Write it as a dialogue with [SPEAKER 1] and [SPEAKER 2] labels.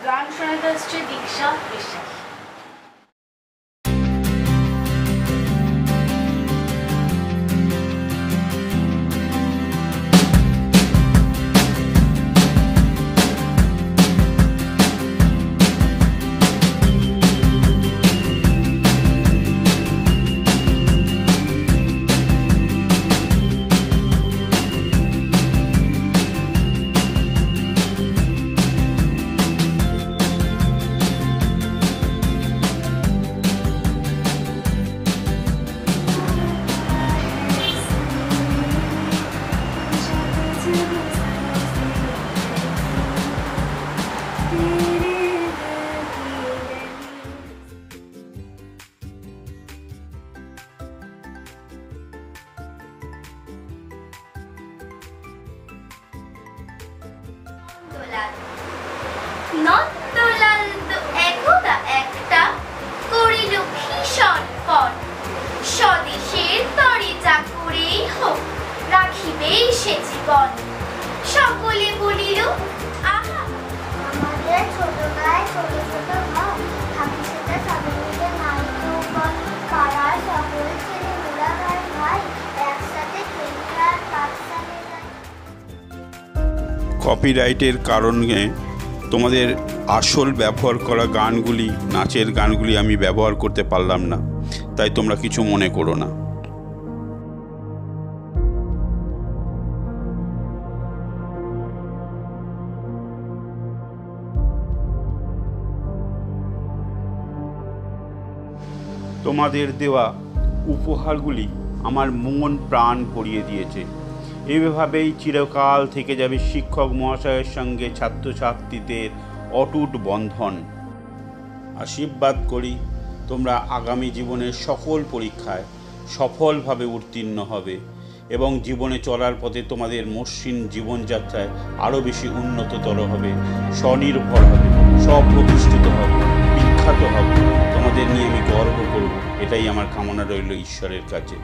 [SPEAKER 1] গান শোনাতে আসছে দীক্ষা বিশ্বাস।
[SPEAKER 2] নন্দলাল তো একদা একটা করিল ভীষণ পণ, স্বদেশের তরে চাকুরেই হোক রাখিবেই সে জীবন। সকলে বলিল আহা
[SPEAKER 3] আমাদের ছোট গায়ে ছোট ছোট ঘর, থাকি সেটা সবাই মিলে মাইকে উপর, পাড়ার সকল ছেলে মেয়েরা ভাই ভাই একসাথে খেলতে আর পাঠশালে যায়।
[SPEAKER 4] কপিরাইটের কারণে তোমাদের আসল ব্যবহার করা গানগুলি, নাচের গানগুলি আমি ব্যবহার করতে পারলাম না, তাই তোমরা কিছু মনে করো না। তোমাদের দেওয়া উপহারগুলি আমার মন প্রাণ ভরিয়ে দিয়েছে। এইভাবেই চিরকাল থেকে যাবে শিক্ষক মহাশয়ের সঙ্গে ছাত্রছাত্রীদের অটুট বন্ধন। আশীর্বাদ করি তোমরা আগামী জীবনের সকল পরীক্ষায় সফলভাবে উত্তীর্ণ হবে এবং জীবনে চলার পথে তোমাদের মসৃণ জীবনযাত্রায় আরও বেশি উন্নততর হবে, স্বনির্ভর হবে, স্বপ্রতিষ্ঠিত হবে, বিখ্যাত হবে। তোমাদের নিয়ে আমি গর্ব করব, এটাই আমার কামনা রইল ঈশ্বরের কাছে।